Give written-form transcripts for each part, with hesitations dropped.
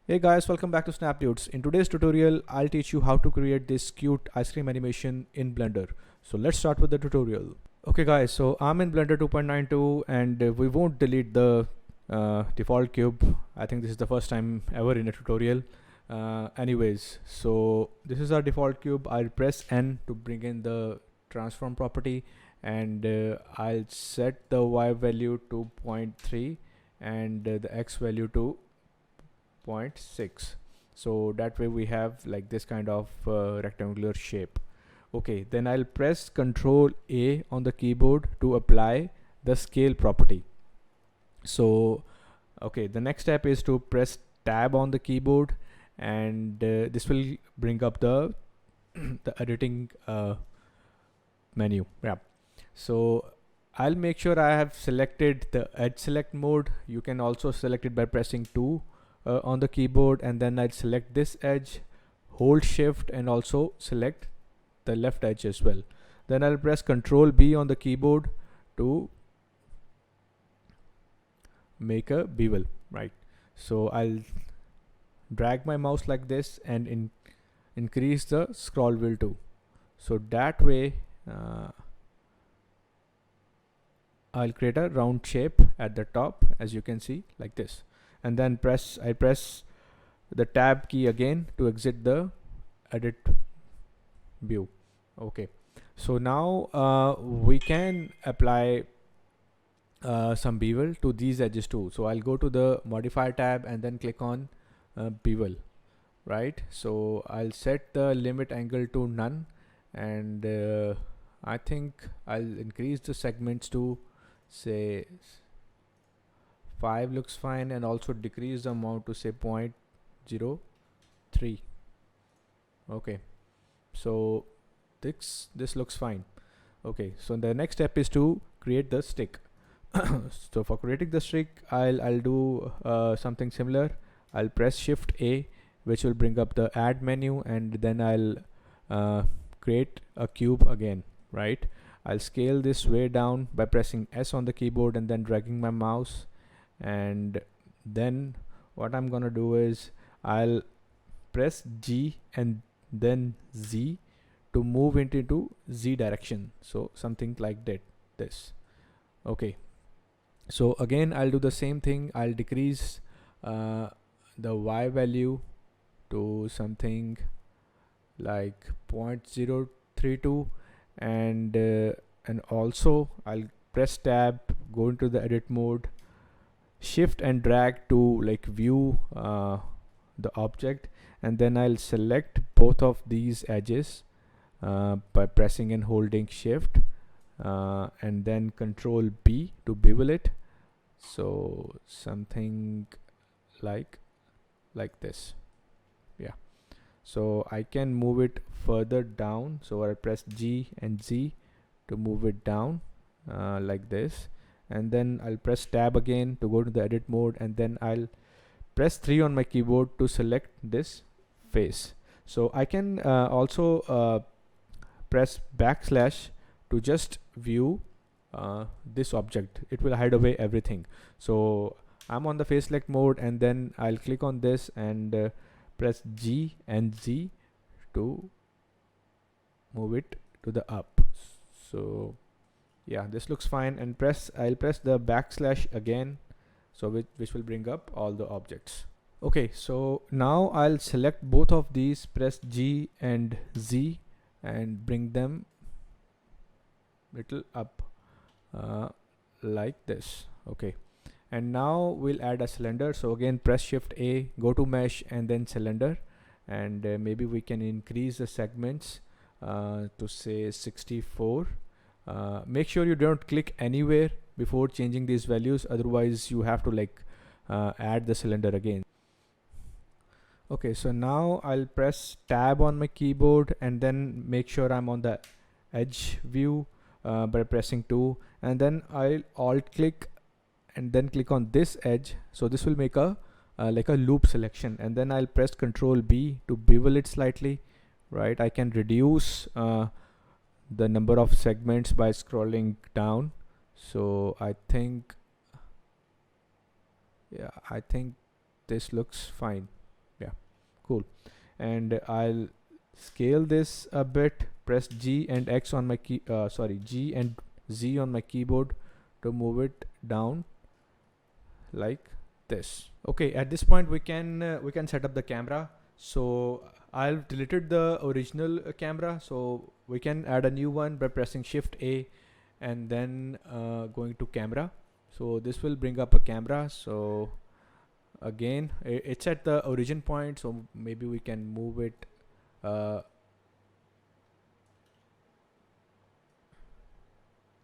Hey guys, welcome back to SnapDudes. In today's tutorial, I'll teach you how to create this cute ice cream animation in Blender. So let's start with the tutorial. Okay guys, so I'm in Blender 2.92 and we won't delete the default cube. I think this is the first time ever in a tutorial. Anyways, so this is our default cube. I'll press N to bring in the transform property, and I'll set the Y value to 0.3 and the X value to 0.6, so that way we have like this kind of rectangular shape. Okay, then I'll press Ctrl A on the keyboard to apply the scale property. So okay, the next step is to press tab on the keyboard, and this will bring up the the editing menu. Yeah, so I'll make sure I have selected the edge select mode. You can also select it by pressing 2 on the keyboard, and then I'd select this edge, hold shift, and also select the left edge as well. Then I'll press Ctrl B on the keyboard to make a bevel, right? So I'll drag my mouse like this and increase the scroll wheel too, so that way I'll create a round shape at the top, as you can see, like this. And then I press the tab key again to exit the edit view. Okay, so now we can apply some bevel to these edges too. So I'll go to the modifier tab and then click on bevel, right? So I'll set the limit angle to none, and I think I'll increase the segments to say 5 looks fine, and also decrease the amount to say 0.03. okay, so this looks fine. Okay, so the next step is to create the stick. So for creating the stick, I'll do something similar. I'll press Shift A, which will bring up the add menu, and then I'll create a cube again, right? I'll scale this way down by pressing S on the keyboard and then dragging my mouse, and then what I'm gonna do is I'll press G and then Z to move it into Z direction, so something like this. Okay, so again I'll do the same thing. I'll decrease the Y value to something like 0.032, and also I'll press tab, go into the edit mode, shift and drag to like view the object, and then I'll select both of these edges by pressing and holding shift, and then Control B to bevel it, so something like this. Yeah, so I can move it further down, so I'll press G and Z to move it down like this, and then I'll press tab again to go to the edit mode, and then I'll press 3 on my keyboard to select this face. So I can also press backslash to just view this object. It will hide away everything. So I'm on the face select mode, and then I'll click on this and press G and Z to move it to the up. So yeah, this looks fine, and I'll press the backslash again, so which will bring up all the objects. Okay, so now I'll select both of these, press G and Z, and bring them little up like this. Okay, and now we'll add a cylinder. So again, press Shift A, go to mesh, and then cylinder, and maybe we can increase the segments to say 64. Make sure you don't click anywhere before changing these values, otherwise you have to like add the cylinder again. Okay, so now I'll press tab on my keyboard and then make sure I'm on the edge view by pressing 2, and then I'll alt click and then click on this edge, so this will make a like a loop selection, and then I'll press Ctrl B to bevel it slightly, right? I can reduce the number of segments by scrolling down, so I think this looks fine. cool. And I'll scale this a bit, press G and X on my key, G and Z on my keyboard to move it down like this. Okay, at this point we can set up the camera. So I've deleted the original camera, so we can add a new one by pressing Shift A and then going to camera. So this will bring up a camera. So again, it's at the origin point, so maybe we can move it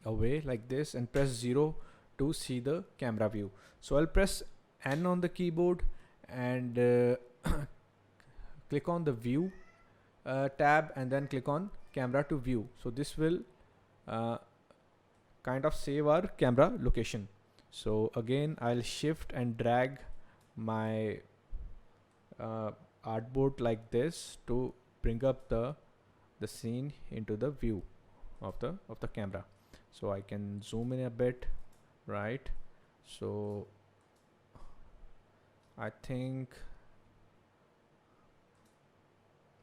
away like this and press 0 to see the camera view. So I'll press N on the keyboard and click on the view tab and then click on camera to view. So this will kind of save our camera location. So again, I'll shift and drag my artboard like this to bring up the scene into the view of the camera. So I can zoom in a bit, right? So I think,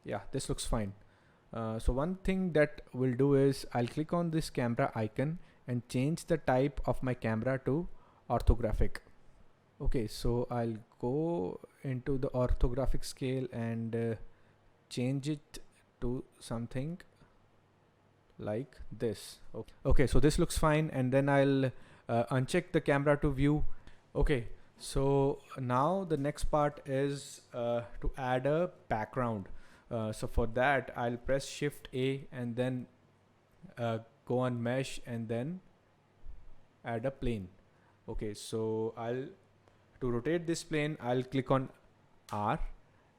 yeah, this looks fine. So one thing that we'll do is I'll click on this camera icon and change the type of my camera to orthographic. Okay, so I'll go into the orthographic scale and change it to something like this. Okay, so this looks fine, and then I'll uncheck the camera to view. Okay, so now the next part is to add a background. So for that, I'll press Shift A and then go on mesh and then add a plane. Okay, so to rotate this plane, I'll click on R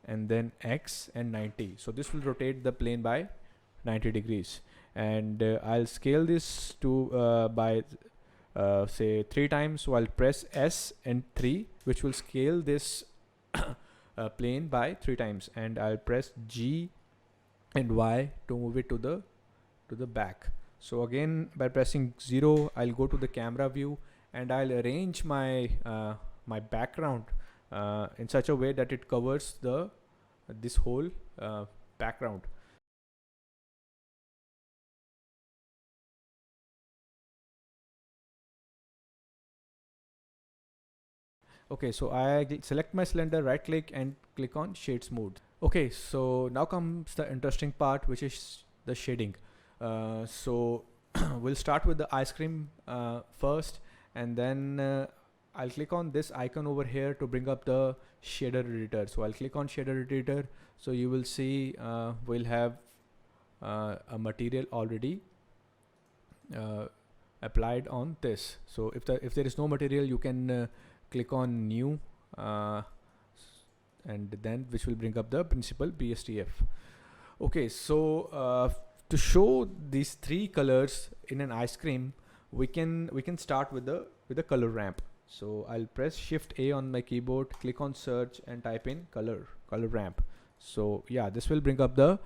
and then X and 90. So this will rotate the plane by 90 degrees. And I'll scale this to by say 3 times. So I'll press S and 3, which will scale this plane by 3 times, and I'll press G and Y to move it to the back. So again, by pressing 0, I'll go to the camera view and I'll arrange my my background in such a way that it covers this whole background. Okay, so I select my cylinder, right click and click on shade smooth. Okay, so now comes the interesting part, which is the shading. So we'll start with the ice cream first, and then I'll click on this icon over here to bring up the shader editor. So I'll click on shader editor. So you will see we'll have a material already applied on this. So if there is no material, you can click on new and then which will bring up the principal BSDF. Okay, so to show these 3 colors in an ice cream, we can start with the color ramp. So I'll press Shift A on my keyboard, click on search and type in color ramp. So yeah, this will bring up the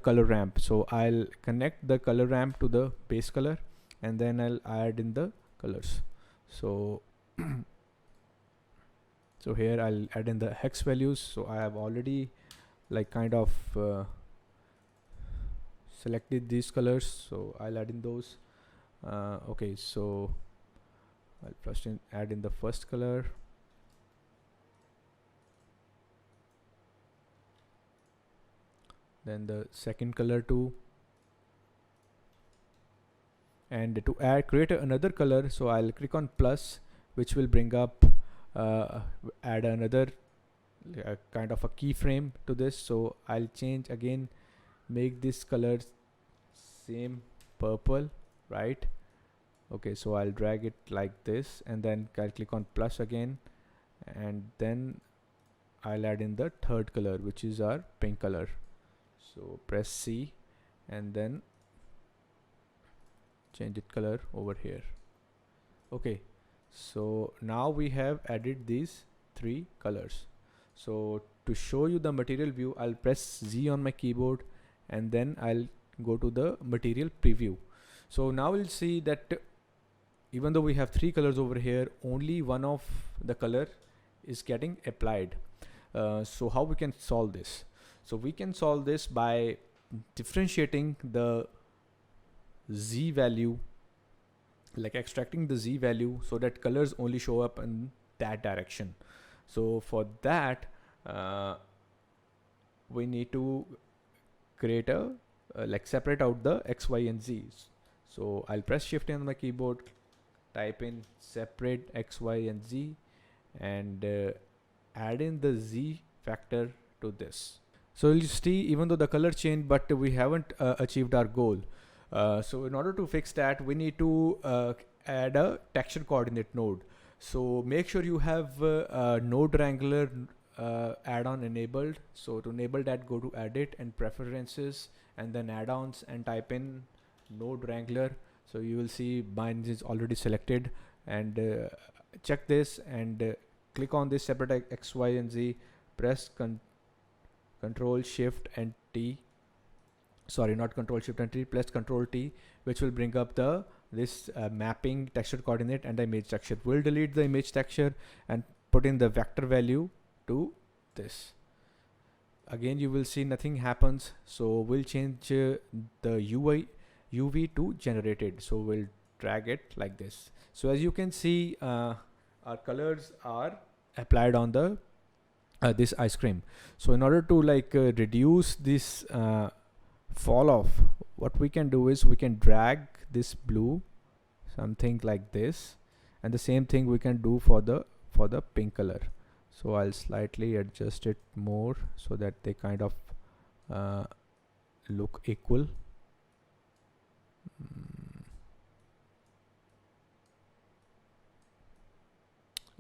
color ramp. So I'll connect the color ramp to the base color and then I'll add in the colors. So so here I'll add in the hex values. So I have already like kind of selected these colors, so I'll add in those. Okay, so I'll first add in the first color, then the second color too, and to create another color, so I'll click on plus, which will bring up add another kind of a keyframe to this. So I'll change again, make this color same purple, right? Okay, so I'll drag it like this and then I'll click on plus again, and then I'll add in the third color, which is our pink color. So press C and then change it color over here. Okay, so now we have added these 3 colors. So to show you the material view, I'll press Z on my keyboard and then I'll go to the material preview. So now we'll see that even though we have 3 colors over here, only one of the color is getting applied. So how we can solve this? So we can solve this by differentiating the z value, like extracting the z value so that colors only show up in that direction. So for that, we need to create a like separate out the x, y, and z's. So I'll press shift on my keyboard, type in separate x, y, and z, and add in the z factor to this. So you see, even though the color changed, but we haven't achieved our goal. So in order to fix that, we need to add a texture coordinate node. So make sure you have Node Wrangler add-on enabled. So to enable that, go to edit and preferences, and then add-ons, and type in Node Wrangler. So you will see mine is already selected, and check this and click on this separate x, y, and z. Press Control Shift and T. Sorry, not Control Shift and T. Press Control T, which will bring up the this mapping texture coordinate and the image texture. We'll delete the image texture and put in the vector value to this. Again, you will see nothing happens. So we'll change the UV to generated. So we'll drag it like this. So as you can see, our colors are applied on the this ice cream. So in order to like reduce this fall off, what we can do is we can drag this blue something like this, and the same thing we can do for the pink color. So I'll slightly adjust it more so that they kind of look equal.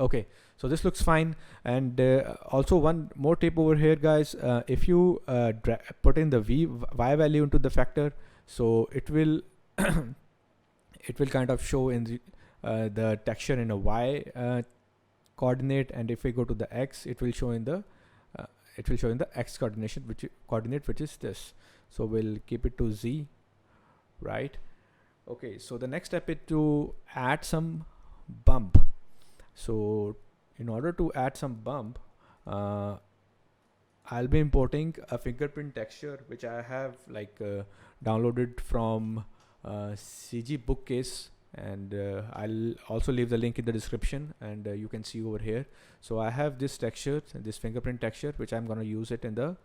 Okay, so this looks fine. And also one more tip over here, guys. If you put in the y value into the factor, so it will it will kind of show in the texture in a y coordinate, and if we go to the x, it will show in the x coordinate, which is this. So we'll keep it to z, right? Okay, so the next step is to add some bump. So in order to add some bump, I'll be importing a fingerprint texture, which I have like downloaded from CG Bookcase, and I'll also leave the link in the description, and you can see over here. So I have this texture, this fingerprint texture, which I'm going to use it in the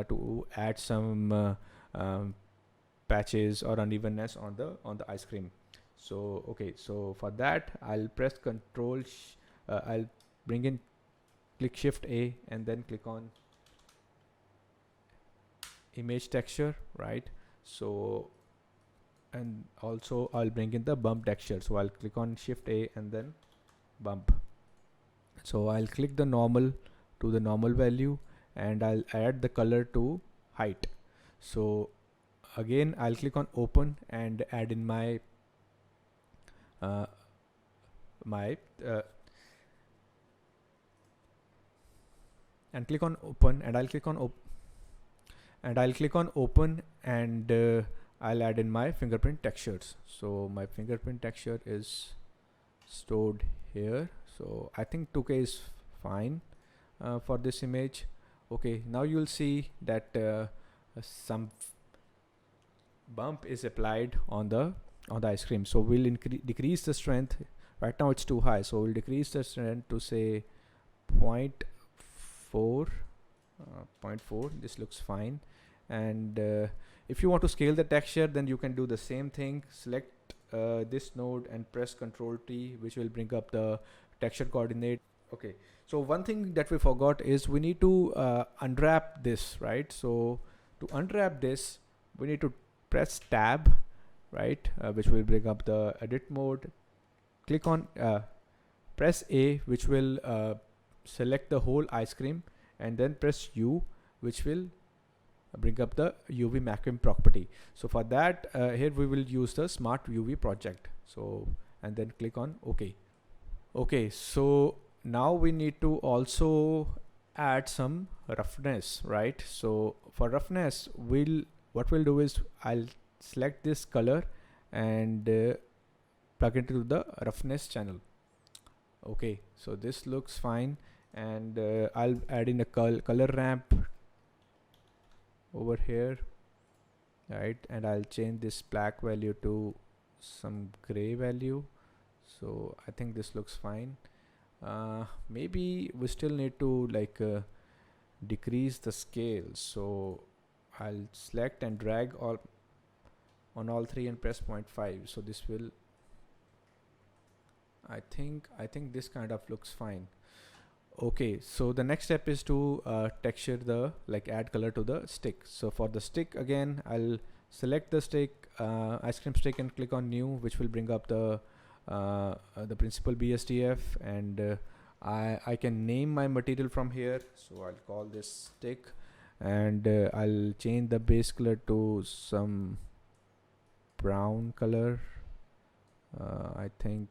to add some patches or unevenness on the ice cream. So okay, so for that I'll press Control I'll bring in, click Shift A, and then click on image texture, right? So, and also I'll bring in the bump texture. So I'll click on Shift A and then bump. So I'll click the normal to the normal value, and I'll add the color to height. So again I'll click on open and add in my and click on open, and I'll click on open, and I'll add in my fingerprint textures. So my fingerprint texture is stored here. So I think 2K is fine for this image. Okay, now you'll see that some bump is applied on the ice cream. So we'll decrease the strength. Right now it's too high, so we'll decrease the strength to say 0.4. This looks fine. And if you want to scale the texture, then you can do the same thing. Select this node and press Ctrl T, which will bring up the texture coordinate. Okay, so one thing that we forgot is we need to unwrap this, right? So to unwrap this, we need to press tab, right, which will bring up the edit mode. Click on press A, which will select the whole ice cream, and then press U, which will bring up the UV mapping property. So for that, here we will use the Smart UV project. So, and then click on OK. Okay, so now we need to also add some roughness, right? So for roughness, what we'll do is I'll select this color and plug it into the roughness channel. Okay, so this looks fine, and I'll add in a color ramp over here, right? And I'll change this black value to some gray value. So I think this looks fine. Maybe we still need to like decrease the scale, so I'll select and drag all on all three and press 0.5. So this will, I think this kind of looks fine. Okay, so the next step is to texture the, like, add color to the stick. So for the stick, again, I'll select the stick, ice cream stick, and click on new, which will bring up the principal BSDF, and I can name my material from here. So I'll call this stick, and I'll change the base color to some brown color. I think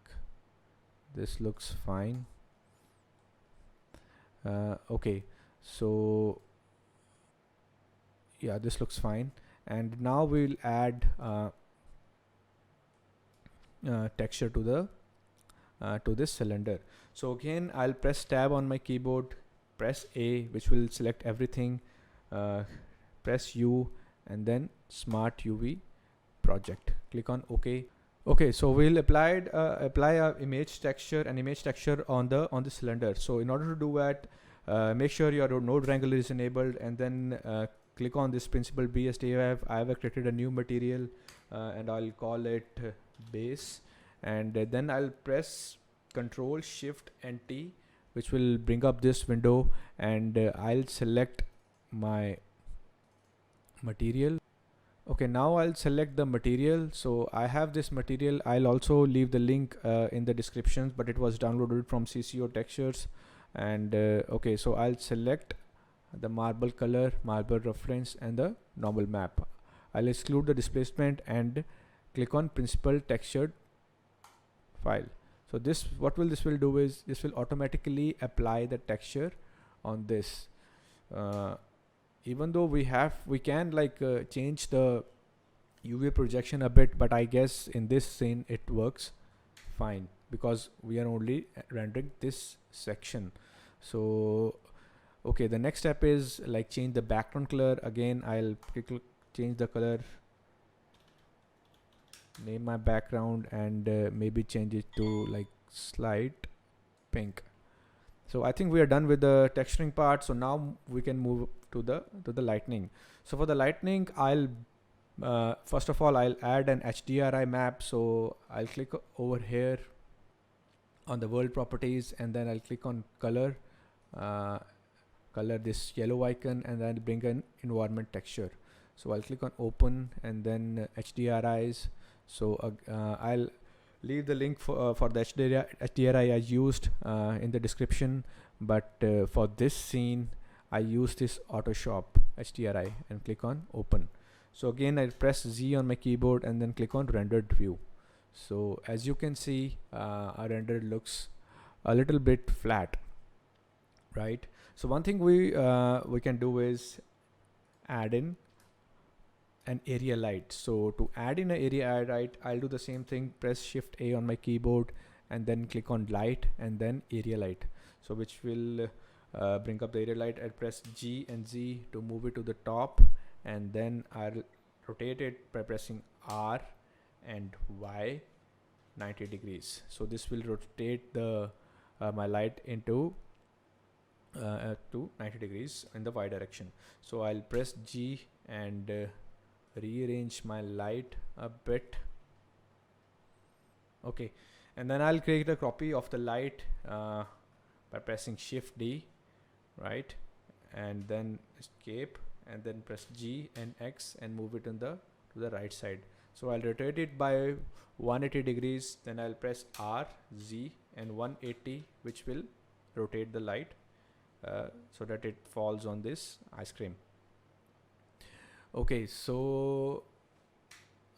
this looks fine. Okay, so yeah, this looks fine. And now we'll add texture to the to this cylinder. So again, I'll press tab on my keyboard, press A, which will select everything, press U, and then Smart UV project. Click on OK. Okay, so we'll apply a image texture on the cylinder. So in order to do that, make sure your node wrangler is enabled, and then click on this principal BSDF. I have created a new material, and I'll call it base, and then I'll press Control Shift and T, which will bring up this window, and I'll select my material. Okay, now I'll select the material. So I have this material. I'll also leave the link in the description, but it was downloaded from CCO Textures. And okay, so I'll select the marble color, marble reference, and the normal map. I'll exclude the displacement and click on principal textured file. So this, what will do is this will automatically apply the texture on this. Even though we can like change the UV projection a bit, but I guess in this scene it works fine because we are only rendering this section. So okay, the next step is like change the background color. Again, I'll change the color, name my background, and maybe change it to like slight pink. So I think we are done with the texturing part. So now we can move to the lightning. So for the lightning, I'll first of all I'll add an HDRI map. So I'll click over here on the world properties, and then I'll click on color, color this yellow icon, and then bring an environment texture. So I'll click on open, and then HDRIs. So I'll leave the link for the HDRI I used in the description, but for this scene I use this Autoshop HDRI, and click on open. So again, I press Z on my keyboard and then click on rendered view. So as you can see, our render looks a little bit flat, right? So one thing we can do is add in an area light. So to add in an area light, I'll do the same thing, press Shift A on my keyboard, and then click on light, and then area light. So which will bring up the area light. I'll press G and Z to move it to the top, and then I'll rotate it by pressing R and Y 90 degrees. So this will rotate the my light into to 90 degrees in the Y direction. So I'll press G and rearrange my light a bit. Okay, and then I'll create a copy of the light by pressing Shift D, right, and then escape, and then press G and X and move it in to the right side. So I'll rotate it by 180 degrees, then I'll press R, Z, and 180, which will rotate the light so that it falls on this ice cream. Okay, so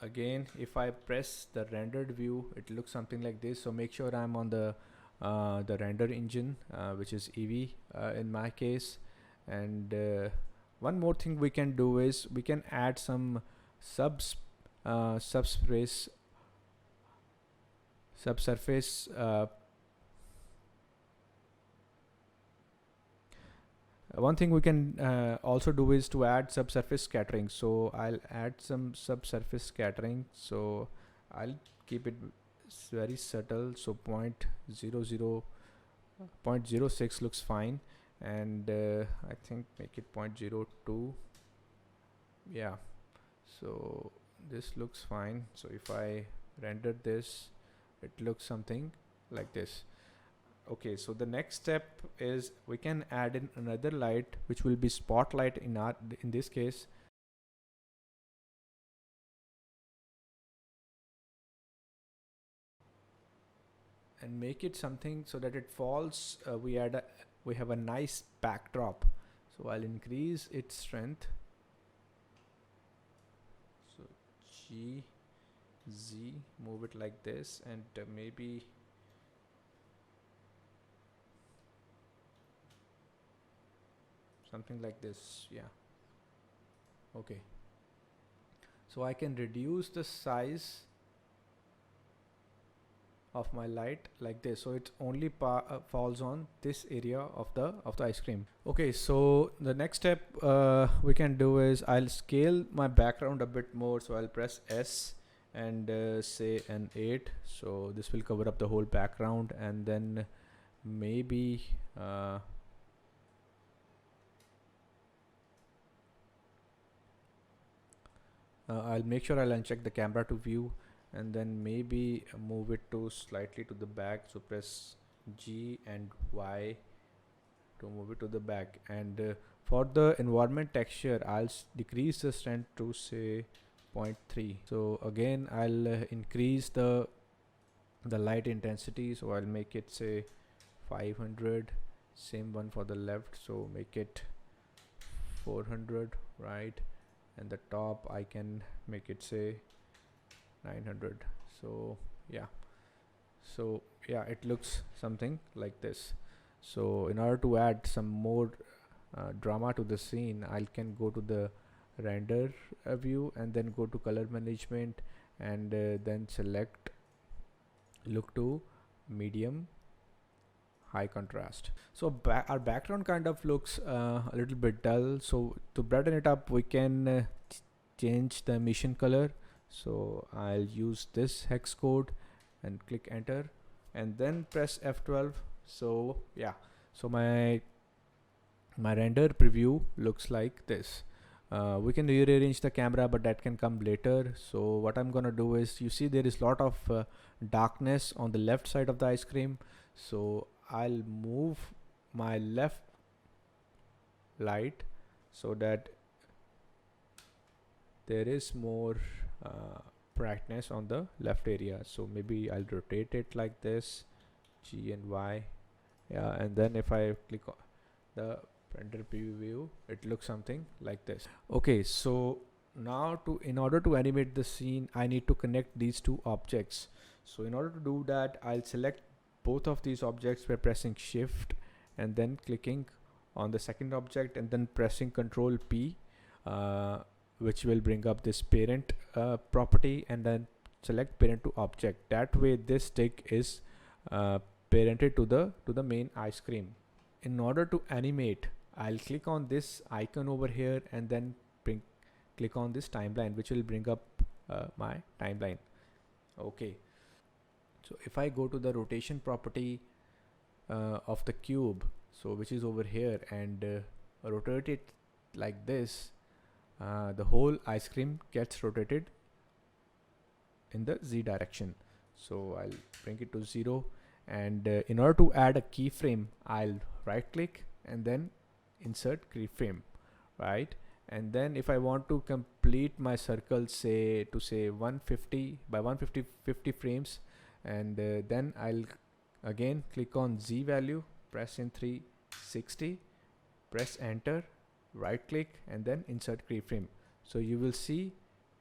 again, if I press the rendered view, it looks something like this. So make sure I'm on the render engine, which is Eevee in my case. And one more thing we can do is we can add some subsurface One thing we can also do is to add subsurface scattering. So I'll add some subsurface scattering. So I'll keep it very subtle. So 0.06 looks fine, and I think make it 0.02. Yeah, so this looks fine. So if I render this, it looks something like this. Okay, so the next step is we can add in another light, which will be spotlight in this case. And make it something so that it falls. We have a nice backdrop. So I'll increase its strength. So G Z, move it like this, and maybe something like this. Yeah. Okay. So I can reduce the size of my light like this, so it only falls on this area of the ice cream. Okay, so the next step we can do is I'll scale my background a bit more. So I'll press S and say an 8. So this will cover up the whole background, and then maybe I'll make sure I'll uncheck the camera to view, and then maybe move it to slightly to the back. So press G and Y to move it to the back. And for the environment texture, I'll decrease the strength to say 0.3. So again, I'll increase the light intensity. So I'll make it say 500. Same one for the left. So make it 400, right? And the top I can make it say 900. So yeah, it looks something like this. So in order to add some more drama to the scene, I can go to the render view and then go to color management, and then select look to medium high contrast. So our background kind of looks a little bit dull. So to brighten it up, we can change the emission color. So I'll use this hex code and click enter, and then press F12. So yeah, so my render preview looks like this. We can rearrange the camera, but that can come later. So what I'm gonna do is, you see there is a lot of darkness on the left side of the ice cream. So I'll move my left light so that there is more brightness on the left area. So maybe I'll rotate it like this, G and Y. Yeah, and then if I click on the render preview, it looks something like this. Okay, so now in order to animate the scene, I need to connect these two objects. So in order to do that, I'll select both of these objects by pressing shift and then clicking on the second object, and then pressing Control P, which will bring up this parent property, and then select parent to object. That way this stick is parented to the main ice cream. In order to animate, I'll click on this icon over here, and then click on this timeline, which will bring up my timeline. Okay, so if I go to the rotation property of the cube, so which is over here, and rotate it like this, the whole ice cream gets rotated in the Z direction. So I'll bring it to 0, and in order to add a keyframe, I'll right click and then insert keyframe, right? And then if I want to complete my circle, say 150 by 150 frames, and then I'll again click on Z value, press in 360, press enter, right click, and then insert keyframe. So you will see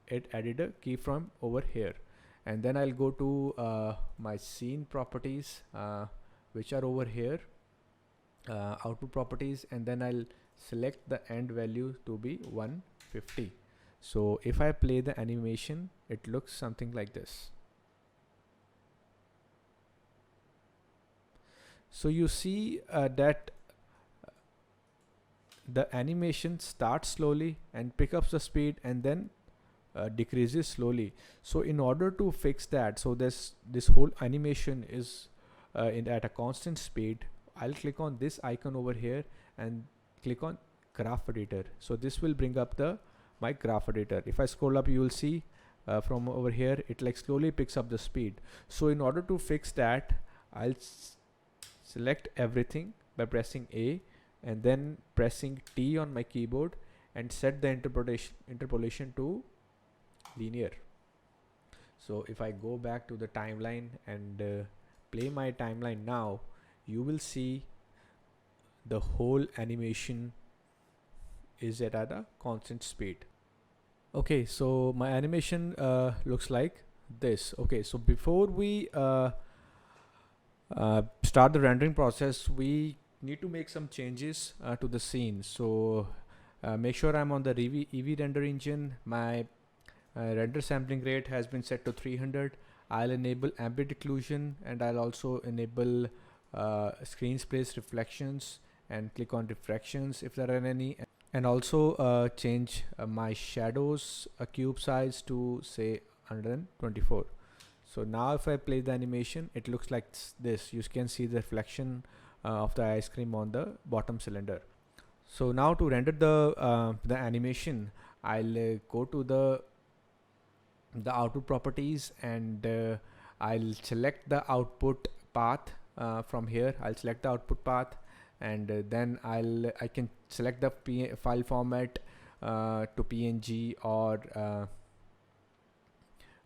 it added a keyframe over here. And then I'll go to my scene properties, which are over here, output properties, and then I'll select the end value to be 150. So if I play the animation, it looks something like this. So you see that the animation starts slowly and pick up the speed and then decreases slowly. So in order to fix that, so this whole animation is at a constant speed, I'll click on this icon over here and click on graph editor. So this will bring up the my graph editor. If I scroll up, you will see from over here it like slowly picks up the speed. So in order to fix that, I'll select everything by pressing A and then pressing T on my keyboard and set the interpolation to linear. So if I go back to the timeline and play my timeline now, you will see the whole animation is at a constant speed. Okay, so my animation looks like this. Okay, so before we start the rendering process, we need to make some changes to the scene. So make sure I'm on the Eevee render engine. My render sampling rate has been set to 300. I'll enable ambient occlusion and I'll also enable screen space reflections and click on refractions if there are any, and also change my shadows cube size to say 124. So now if I play the animation, it looks like this. You can see the reflection of the ice cream on the bottom cylinder. So now to render the animation, I'll go to the output properties and I'll select the output path from here. I'll select the output path and then I can select the file format to PNG or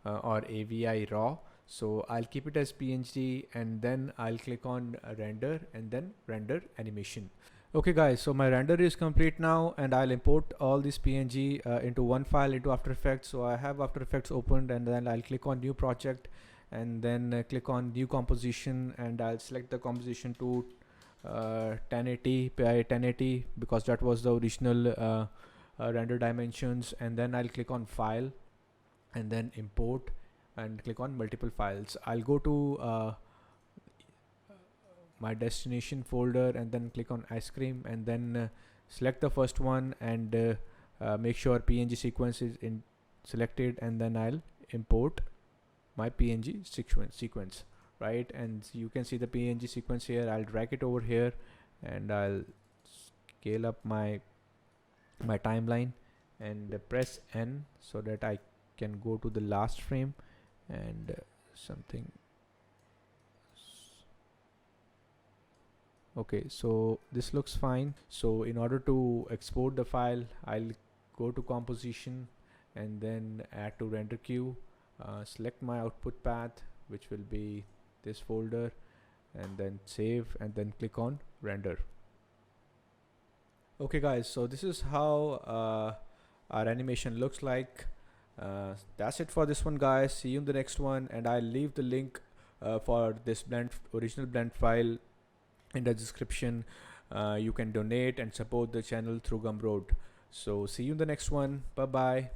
AVI raw. So I'll keep it as PNG and then I'll click on render and then render animation. Okay guys, so my render is complete now and I'll import all this PNG into one file into After Effects. So I have After Effects opened and then I'll click on new project and then click on new composition and I'll select the composition to 1080 by 1080 because that was the original render dimensions, and then I'll click on file and then import and click on multiple files. I'll go to my destination folder and then click on ice cream and then select the first one and make sure PNG sequence is selected, and then I'll import my PNG sequence, right? And you can see the PNG sequence here. I'll drag it over here and I'll scale up my timeline and press N so that I can go to the last frame and something. Okay, so this looks fine. So in order to export the file, I'll go to composition and then add to render queue, select my output path, which will be this folder, and then save and then click on render. Okay guys, so this is how our animation looks like. That's it for this one guys. See you in the next one, and I'll leave the link for this original blend file in the description. You can donate and support the channel through Gumroad. So see you in the next one. Bye bye.